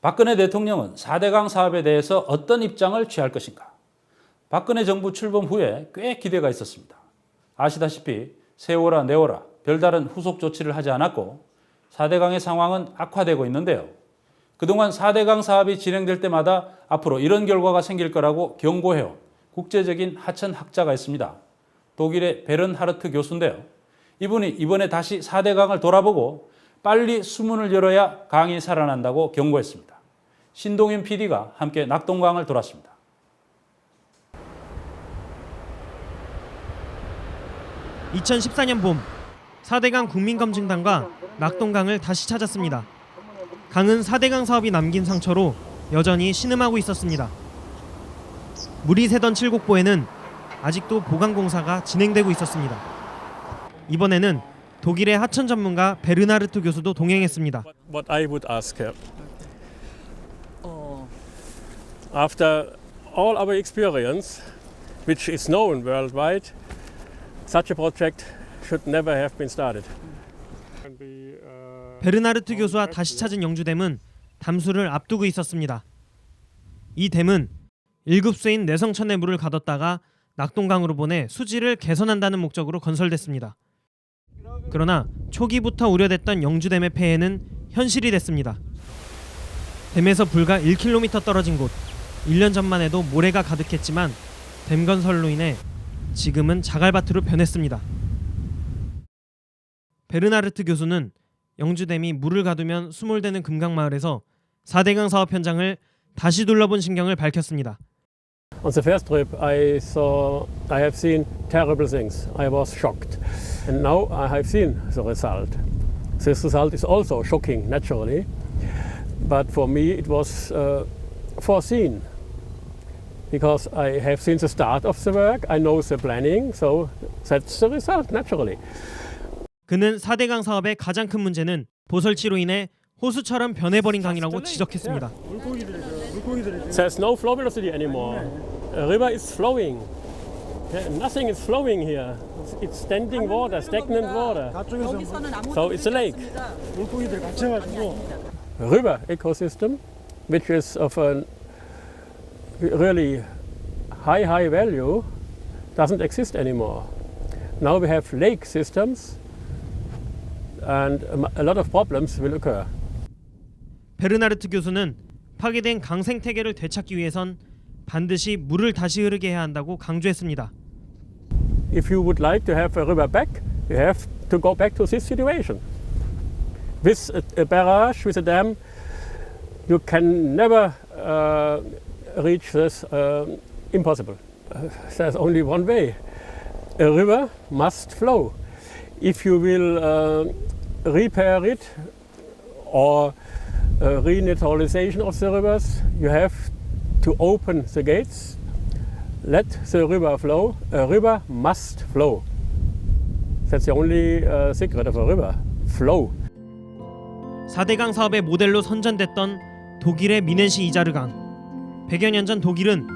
박근혜 대통령은 4대강 사업에 대해서 어떤 입장을 취할 것인가? 박근혜 정부 출범 후에 꽤 기대가 있었습니다. 아시다시피 세워라 내워라 별다른 후속 조치를 하지 않았고 4대강의 상황은 악화되고 있는데요. 그동안 4대강 사업이 진행될 때마다 앞으로 이런 결과가 생길 거라고 경고해온 국제적인 하천 학자가 있습니다. 독일의 베른하르트 교수인데요. 이분이 이번에 다시 4대강을 돌아보고 빨리 수문을 열어야 강이 살아난다고 경고했습니다. 신동윤 PD가 함께 낙동강을 돌았습니다. (2014년) 봄 4대강 국민검증단과 낙동강을 다시 찾았습니다. 강은 4대강 사업이 남긴 상처로 여전히 신음하고 있었습니다. 물이 새던 칠곡보에는 아직도 보강 공사가 진행되고 있었습니다. 이번에는 독일의 하천 전문가 베르나르트 교수도 동행했습니다. What I would ask her, after all our experience, which is known worldwide, such a project should never have been started. 베르나르트 교수와 다시 찾은 영주댐은 담수를 앞두고 있었습니다. 이 댐은 1급수인 내성천의 물을 가뒀다가 낙동강으로 보내 수질을 개선한다는 목적으로 건설됐습니다. 그러나 초기부터 우려됐던 영주댐의 폐해는 현실이 됐습니다. 댐에서 불과 1km 떨어진 곳, 1년 전만 해도 모래가 가득했지만 댐 건설로 인해 지금은 자갈밭으로 변했습니다. 베르나르트 교수는 영주댐이 물을 가두면 수몰되는 금강마을에서 4대강 사업 현장을 다시 둘러본 심경을 밝혔습니다. On the first trip, I have seen terrible things. I was shocked, and now I have seen the result. This result is also shocking, naturally, but for me it was foreseen because I have seen the start of the work. I know the planning, so that's the result, naturally. 그는 4대강 사업의 가장 큰 문제는 보설치로 인해 호수처럼 변해버린 강이라고 지적했습니다. There's no flow velocity anymore. A river is flowing. Nothing is flowing here. It's standing water, stagnant water. So it's a lake. River ecosystem, which is of a really high value, doesn't exist anymore. Now we have lake systems, and a lot of problems will occur. 베르나르트 교수는 파괴된 강 생태계를 되찾기 위해선 반드시 물을 다시 흐르게 해야 한다고 강조했습니다. If you would like to have a river back, you have to go back to this situation. With a barrage, with a dam, you can never reach this. Impossible. There's only one way. A river must flow. If you will repair it or renaturalization of the rivers, you have to open the gates, let the river flow. A river must flow. That's the only secret of a river. Flow. 4대강 사업의 모델로 선전됐던 독일의 미넨시 이자르강. 100여 년 전 독일은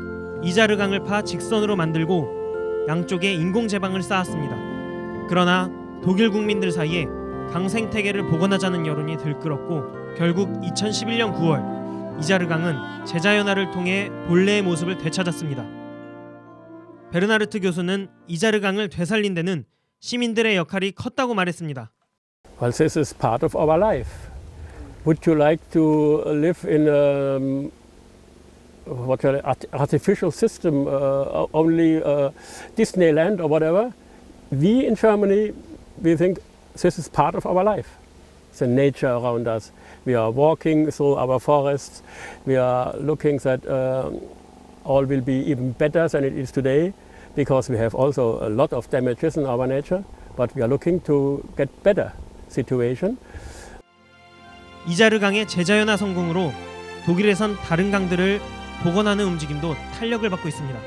이자르강을 파 직선으로 만들고 양쪽에 인공제방을 쌓았습니다. 그러나 독일 국민들 사이에 강 생태계를 복원하자는 여론이 들끓었고 결국 2011년 9월 이자르강은 제자연화를 통해 본래의 모습을 되찾았습니다. 베르나르트 교수는 이자르강을 되살린 데는 시민들의 역할이 컸다고 말했습니다. Well, this is part of our life. Would you like to live in artificial system, only Disneyland or whatever? We in Germany, we think this is part of our life. The nature around us. We are walking through our forests. We are looking that all will be even better than it is today, because we have also a lot of damages in our nature. But we are looking to get better situation. 이자르강의 제자연화 성공으로 독일에선 다른 강들을 복원하는 움직임도 탄력을 받고 있습니다.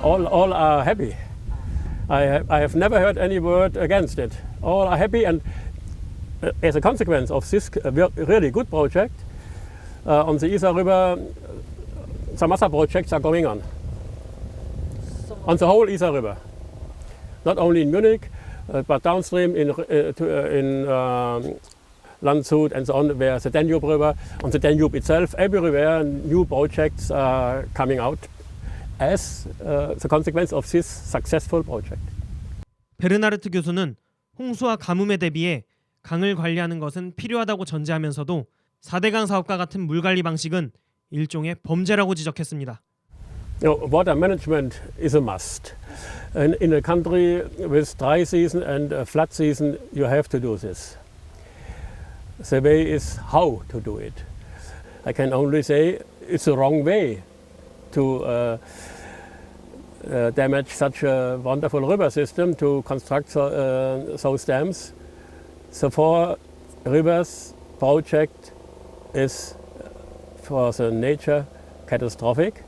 All are happy. I have never heard any word against it. All are happy, and as a consequence of this really good project on the Isar River, some other projects are going on the whole Isar River, not only in Munich, but downstream in Landshut and so on, where the Danube River, on the Danube itself, everywhere new projects are coming out as the consequence of this successful project. 베르나르트 교수는 홍수와 가뭄에 대비해 강을 관리하는 것은 필요하다고 전제하면서도 4대강 사업과 같은 물 관리 방식은 일종의 범죄라고 지적했습니다. Water management is a must. In a country with dry season and a flood season, you have to do this. The way is how to do it. I can only say it's the wrong way to damage such a wonderful river system, to construct those dams. The Four Rivers project is for the nature catastrophic,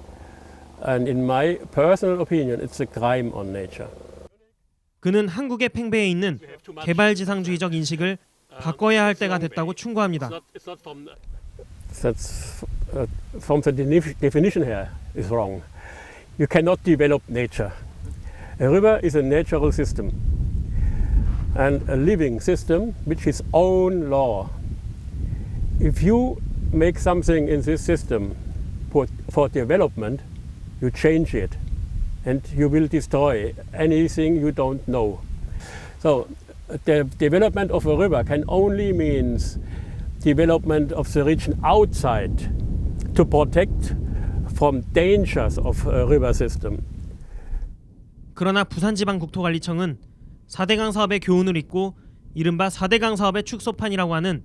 and in my personal opinion, it's a crime on nature. 그는 한국의 팽배해 있는 개발지상주의적 인식을 바꿔야 할 때가 됐다고 충고합니다. That's from the definition here is wrong. You cannot develop nature. A river is a natural system and a living system which is own law. If you make something in this system for development, you change it and you will destroy anything you don't know. So the development of a river can only means development of the region outside to protect from dangers of a river system. 그러나 부산지방국토관리청은 4대강 사업의 교훈을 잇고 이른바 4대강 사업의 축소판이라고 하는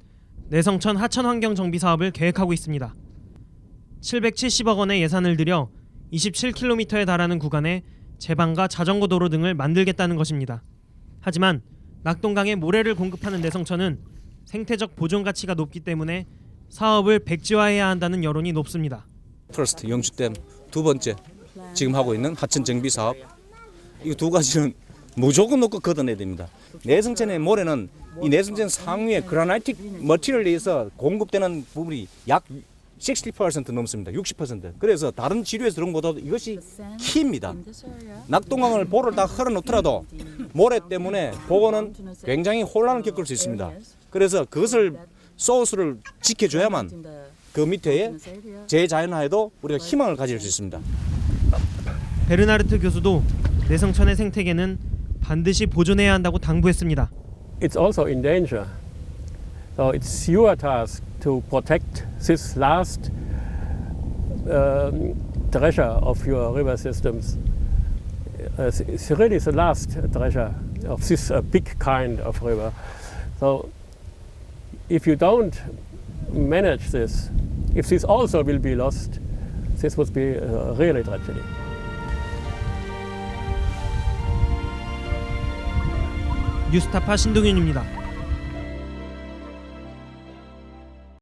내성천 하천환경 정비 사업을 계획하고 있습니다. 770억 원의 예산을 들여 27km에 달하는 구간에 제방과 자전거 도로 등을 만들겠다는 것입니다. 하지만 낙동강에 모래를 공급하는 내성천은 생태적 보존 가치가 높기 때문에 사업을 백지화해야 한다는 여론이 높습니다. 퍼스트 영주댐, 두 번째 지금 하고 있는 하천 정비 사업, 이 두 가지는 무조건 놓고 걷어내야 됩니다. 내성천의 모래는 이 내성천 상위에 그라나이틱 머티리얼에 의해서 공급되는 부분이 약 60% 넘습니다. 60%. 그래서 다른 지류에서 들어온 것보다 이것이 키입니다. 낙동강을 보를 다 흘러놓더라도 모래 때문에 보고는 굉장히 혼란을 겪을 수 있습니다. 그래서 그것을 소스를 지켜줘야만 그 밑에 재자연화에도 우리가 희망을 가질 수 있습니다. 베르나르트 교수도 내성천의 생태계는 반드시 보존해야 한다고 당부했습니다. It's also in danger. So it's your task to protect this last treasure of your river systems. It's really the last treasure of this big kind of river. So if you don't manage this, if this also will be lost, this would be really tragedy. 뉴스타파 신동윤입니다.